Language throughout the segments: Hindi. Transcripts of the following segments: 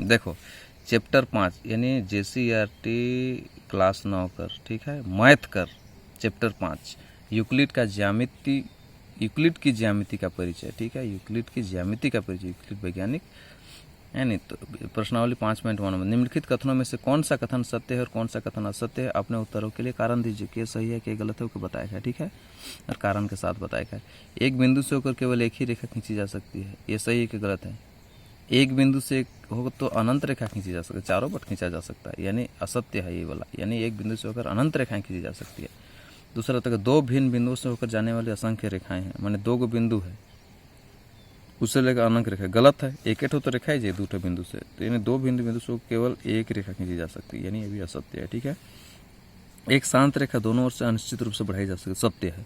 देखो चैप्टर 5 यानी JCERT क्लास 9 कर, ठीक है, मैथ कर, चैप्टर 5 यूक्लिड का ज्यामिति, यूक्लिड की ज्यामिति का परिचय, ठीक है, यूक्लिड की ज्यामिति का परिचय, यूक्लिड वैज्ञानिक यानी तो प्रश्नावली 5.1 में निम्नलिखित कथनों में से कौन सा कथन सत्य है और कौन सा कथन असत्य है, अपने उत्तरों के लिए कारण दीजिए, क्या सही है क्या गलत है वो बताएगा है, ठीक है, और कारण के साथ बताएगा है। एक बिंदु से होकर केवल एक ही रेखा खींची जा सकती है, ये सही है कि गलत है। एक बिंदु से हो तो अनंत रेखा खींची जा सकती है, चारों पट खींचा जा सकता है, यानी असत्य है ये वाला, यानी एक बिंदु से होकर अनंत रेखाएं खींची जा सकती है। दूसरा तक दो भिन्न बिंदुओं से होकर जाने वाली असंख्य रेखाएं हैं, माने दो गो बिंदु है उससे लेकर अनंत रेखा, गलत है, एक तो रेखा ही दो बिंदु से, तो यानी दो बिंदु से केवल एक रेखा खींची जा सकती है, यानी ये भी असत्य है, ठीक है। एक शांत रेखा दोनों ओर से अनिश्चित रूप से बढ़ाई जा सकती, सत्य है,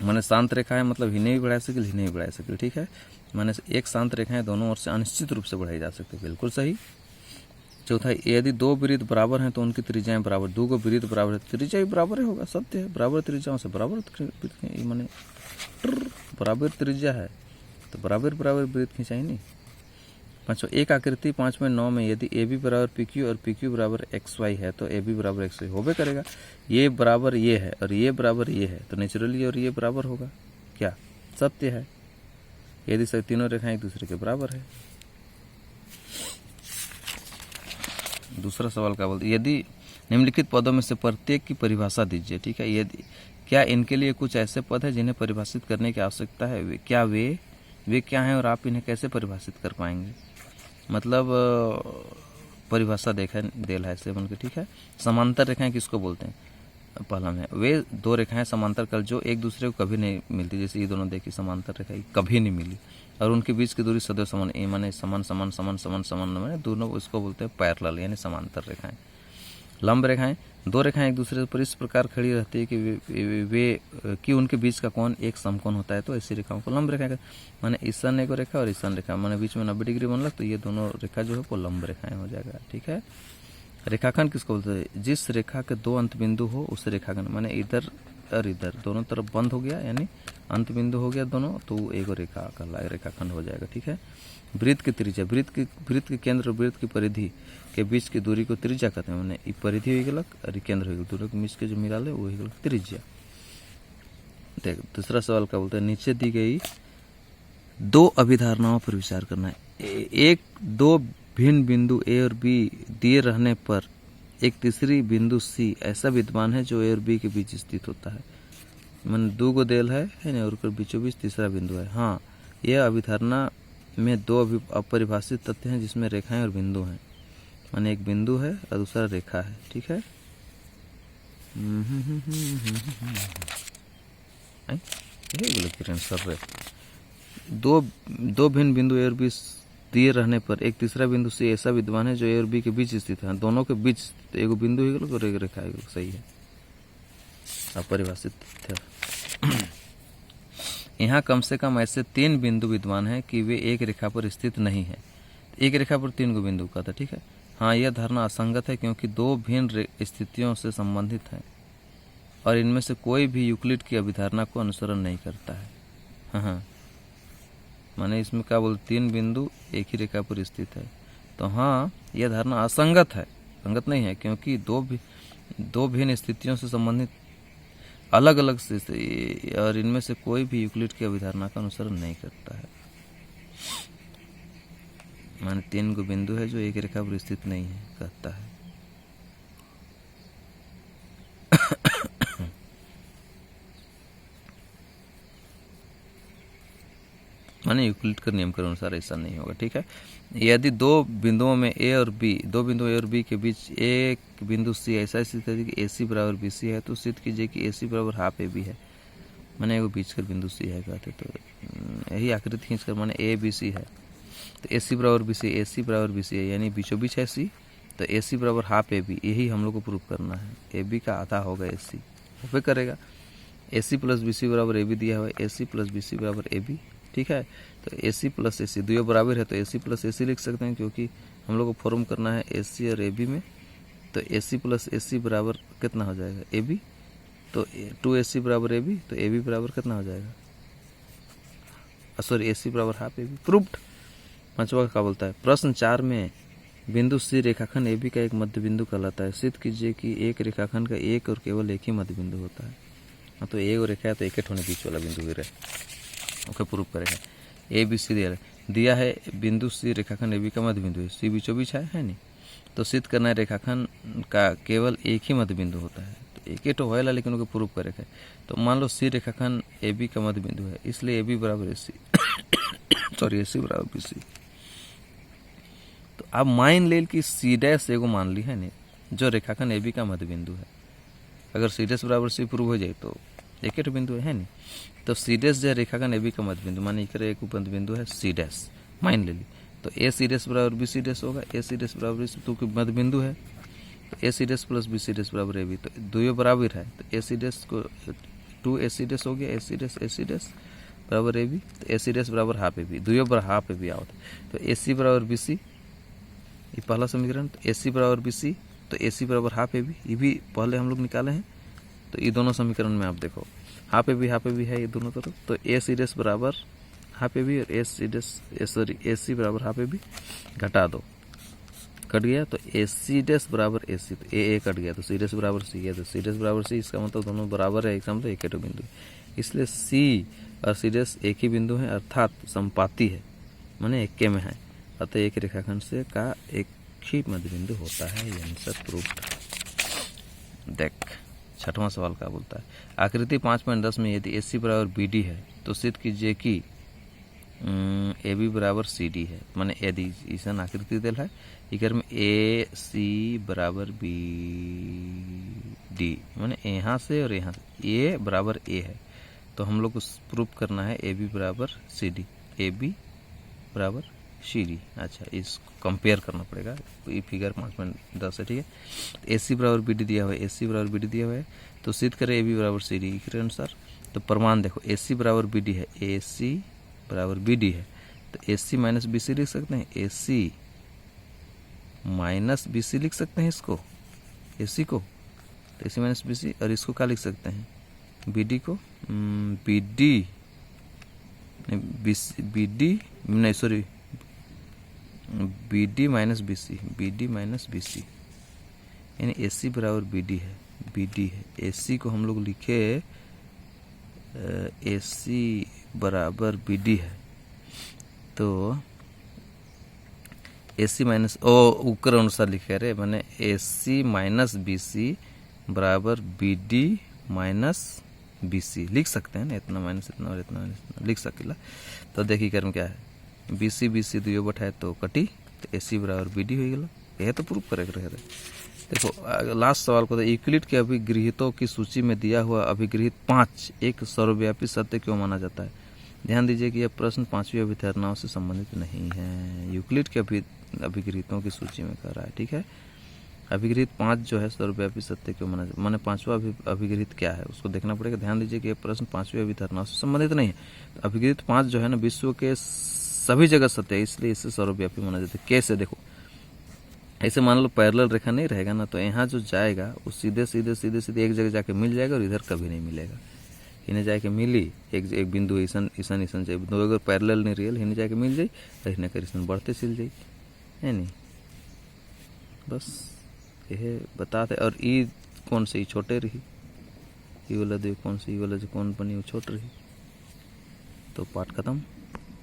माने शांत रेखा है मतलब हिने भी बढ़ा सके हिने भी बढ़ा सके, ठीक है, माने एक शांत रेखाएं दोनों ओर से अनिश्चित रूप से बढ़ाई जा सकती है, बिल्कुल सही। चौथा, यदि दो वृत्त बराबर हैं तो उनकी त्रिज्याएं बराबर, दो गो वृत्त बराबर है त्रिज्या भी बराबर ही होगा, सत्य है, बराबर त्रिज्याओं से बराबर माने बराबर त्रिज्या है तो बराबर वृत्त खिंचाई नहीं। पांचवा, एक आकृति 5.9 में यदि AB बराबर PQ और PQ बराबर XY है तो AB बराबर XY होबे करेगा, ये बराबर ये है और ये बराबर ये है तो नेचुरली और ये बराबर होगा, क्या सत्य है, यदि सब तीनों रेखाएं एक दूसरे के बराबर है। दूसरा सवाल क्या बोलते, यदि निम्नलिखित पदों में से प्रत्येक की परिभाषा दीजिए, ठीक है, यदि क्या इनके लिए कुछ ऐसे पद है जिन्हें परिभाषित करने की आवश्यकता है, क्या वे क्या हैं और आप इन्हें कैसे परिभाषित कर पाएंगे, मतलब परिभाषा देल है ऐसे बन के, ठीक है। समांतर रेखाएं किसको बोलते हैं, पहला में वे दो रेखाएं समांतर कर जो एक दूसरे को कभी नहीं मिलती, जैसे ये दोनों देखिए समांतर रेखा कभी नहीं मिली और उनके बीच की दूरी सदैव समान, माने समान समान समान समान समान माने दोनों इसको बोलते हैं पैरेलल यानी समांतर रेखाएं। लंब रेखाएं, दो रेखाएं एक दूसरे पर इस प्रकार खड़ी रहती है कि उनके बीच का कोण एक समकोण होता है, तो ऐसी रेखाओं को लंब रेखाएं, माने ईशान एक रेखा और ईशान रेखा माने बीच में 90 डिग्री बनला तो ये दोनों रेखा जो है वो लंब रेखाएं हो जाएगा, ठीक है। रेखाखंड किसको बोलते हैं, जिस रेखा के दो अंत बिंदु हो उस रेखाखंड, माने इधर और इधर दोनों तरफ बंद हो गया यानी अंत बिंदु हो गया दोनों, तो एक रेखा कहलाएगा, रेखाखंड हो जाएगा, ठीक है। वृत्त की त्रिज्या, वृत्त के केंद्र और वृत्त की परिधि के बीच की दूरी को त्रिज्या कहते हैं, माने ये परिधि हो गलक और केंद्र हो गया, दोनों के बीच के जो मिलाल है वो गलक त्रिज्या। देख दूसरा सवाल क्या बोलते हैं, नीचे दी गई दो अभिधारणाओं पर विचार करना है, एक दो भिन्न बिंदु A और B दिए रहने पर एक तीसरी बिंदु C ऐसा विद्यमान है जो A और B के बीच स्थित होता है, मन दो गो देल है ना, और बीचों बीच तीसरा बिंदु है। हाँ, यह अभिधारणा में दो अपरिभाषित तथ्य हैं जिसमें रेखाएं और बिंदु हैं, माने एक बिंदु है और दूसरा रेखा है, ठीक है। दो भिन्न बिंदु A और B दिए रहने पर एक तीसरा बिंदु C ऐसा विद्यमान है जो A और B के बीच स्थित है, दोनों के बीच एक बिंदु ही और एक रेखा है, सही है, अपरिभाषित तथ्य। यहाँ कम से कम ऐसे तीन बिंदु विद्यमान हैं कि वे एक रेखा पर स्थित नहीं है, एक रेखा पर तीन गो बिंदु का था, ठीक है। हाँ, यह धारणा असंगत है क्योंकि दो भिन्न स्थितियों से संबंधित हैं और इनमें से कोई भी यूक्लिड की अभिधारणा को अनुसरण नहीं करता है। हाँ, माने इसमें क्या बोलते, तीन बिंदु एक ही रेखा पर स्थित है, तो हाँ यह धारणा असंगत है, संगत नहीं है क्योंकि दो भिन्न स्थितियों से संबंधित अलग अलग स्थिति और इनमें से कोई भी यूक्लिड की अभिधारणा का अनुसरण नहीं करता है, माने तीन गो बिंदु है जो एक रेखा पर स्थित नहीं है कहता है। माने यूक्लिड के नियम के अनुसार ऐसा नहीं होगा, ठीक है। यदि दो बिंदुओं में A और B के बीच एक बिंदु C ऐसा स्थित है कि AC बराबर BC है तो सिद्ध कीजिए कि AC बराबर हाफ AB है, माने वो बीच का बिंदु C है कहते, तो यही आकृति खींचकर माने ABC है तो AC बराबर BC है यानी बीचों बीच है C, तो AC बराबर हाफ AB, यही हम लोग को प्रूव करना है, AB का आधा होगा AC, वो करेगा। AC प्लस BC बराबर AB दिया हुआ है, AC प्लस BC बराबर AB, ठीक है, तो AC प्लस AC दोनों बराबर है तो AC प्लस AC लिख सकते हैं क्योंकि हम लोग को फॉर्म करना है AC और AB में, तो AC प्लस AC बराबर कितना हो जाएगा AB, तो 2AC बराबर AB, तो AB बराबर कितना हो जाएगा, सॉरी AC बराबर हाफ AB, प्रूव्ड, पांचवा क्या बोलता है, प्रश्न 4 में बिंदु सी रेखाखंड ए बी का एक मध्य बिंदु कहलाता है। सिद्ध कीजिए कि एक रेखाखंड का एक और केवल एक ही मध्य बिंदु होता है। हाँ, तो एक रेखा है तो एक ही ठोने बीच वाला बिंदु भी रहे, ओके प्रूफ करेगा। ए बी सी दिया है, बिंदु सी रेखाखंड ए बी का मध्य बिंदु है, सी बीचों बीच है नहीं, तो सिद्ध करना है रेखाखंड का केवल एक ही मध्य बिंदु होता है। तो एक ही तो होएला लेकिन उनको प्रूफ करेगा। तो मान लो सी रेखाखंड ए बी का मध्य बिंदु है, इसलिए ए बी बराबर ए सी सॉरी ए सी बराबर बी सी। तो अब मान ले कि सी डैश एगो मान ली है नहीं, जो रेखाखंड ए बी का मध्य बिंदु है। अगर सी डैश बराबर सी प्रूव हो जाए तो एक ही बिंदु है नहीं, तो सी डैश जो रेखाखंड ए बी का मध्य बिंदु माने एक मध्य बिंदु है सी डैश, मान ले ली। तो ए सी डैश बराबर बी सी डैश होगा, ए सी डैश बराबर तो मध्य बिंदु है, तो A C dash plus B C dash बराबर ए बी, तो दोनों बराबर है। तो ए सी डैश को 2 ए सी डैश हो गया, ए सी डैश बराबर ए बी, तो ए सी डैश बराबर हाफ ए बी, दोनों बराबर हाफ ए बी आओ। तो ए सी बराबर बी सी, ये पहला समीकरण। तो ए सी बराबर बी सी, तो ए सी बराबर हाफ ए बी, ये भी पहले हम लोग निकाले हैं। तो ये दोनों समीकरण में आप देखो हाफ ए बी है ये दोनों तरफ। तो ए सी डैश बराबर हाफ ए बी और ए सी बराबर हाफ ए बी, घटा दो, कट गया। तो ए सी डैश बराबर ए सी, तो ए कट गया, तो सी डैश बराबर सी है, तो सी डैश बराबर सी, इसका मतलब दोनों बराबर है, इसका मतलब एक ही बिंदु है। इसलिए सी और सी डैश एक ही बिंदु है, अर्थात संपाती है, माने एक के में है, अतः एक रेखाखंड से का एक ही मध्य बिंदु होता है। ये आंसर प्रूव्ड। देख 6वां सवाल क्या बोलता है, आकृति 5.10 में यदि ए सी बराबर बी डी है तो सिद्ध कीजिए कि ए बी बराबर सी डी है। माने यदि ईसन आकृति दिल है, इधर में ए सी बराबर बी डी, माने यहाँ से और यहाँ से ए बराबर ए है, तो हम लोग को प्रूफ करना है ए बी बराबर सी डी, ए बी बराबर सी डी। अच्छा, इसको कंपेयर करना पड़ेगा, ये फिगर 5.10 है, ठीक है। ए सी बराबर बी डी दिया हुआ है, ए सी बराबर बी डी दिया हुआ है, तो सिद्ध करें ए बी बराबर सी डी के अनुसार। तो प्रमाण देखो, ए सी बराबर बी डी है, ए सी बराबर बी डी है, तो A C minus B C लिख सकते हैं, ए सी माइनस बी सी लिख सकते हैं इसको, ए सी को, तो ए सी माइनस बी सी, और इसको क्या लिख सकते हैं, बी डी को, बी डी बी डी नहीं sorry B D minus B C, B D minus B C, यानी ए सी बराबर बी डी है, बी डी है। ए सी को हम लोग लिखे ए सी बराबर बी डी है, तो ए सी माइनस उकर अनुसार लिखे रहे, मैंने ए सी माइनस बी सी बराबर B D minus B C लिख सकते हैं ना, इतना माइनस इतना और इतना माइनस इतना लिख सकेला। तो देखिए कर्म क्या है, बी सी दुयो बटाए तो कटी, तो ए सी बराबर बी डी हो गया, यह तो प्रूफ करे रहे। देखो लास्ट सवाल को, यूक्लिड के अभिगृहितों की सूची में दिया हुआ अभिगृहित 5 एक सर्वव्यापी सत्य क्यों माना जाता है। ध्यान दीजिए कि यह प्रश्न 5वीं अभिधारणाओं से संबंधित नहीं है, यूक्लिड के अभिगृहितों की सूची में कह रहा है, ठीक है। अभिगृहित 5 जो है सर्वव्यापी सत्य क्यों माना जाता है, माने 5वां अभिगृहित क्या है उसको देखना पड़ेगा। ध्यान दीजिए कि यह प्रश्न 5वीं अभिधारणाओं से संबंधित नहीं है। तो अभिगृहित 5 जो है ना विश्व के सभी जगह सत्य है, इसलिए इसे सर्वव्यापी माना जाता है। कैसे देखो, ऐसे मान लो पैरेलल रेखा नहीं रहेगा ना, तो यहाँ जो जाएगा वो सीधे एक जगह जाके मिल जाएगा और इधर कभी नहीं मिलेगा। इन्हें जाके मिली एक बिंदु ईसन जाए, दो अगर पैरेलल नहीं रियल इन्हें जाके मिल जाए, इन्हें कर ईसन बढ़ते चल जाए, है नहीं, बस यह बताते। और ई कौन से छोटे रही, ये वाला दे कौन सी वाला जो कौन बनी वो छोट रही, तो पाठ खत्म।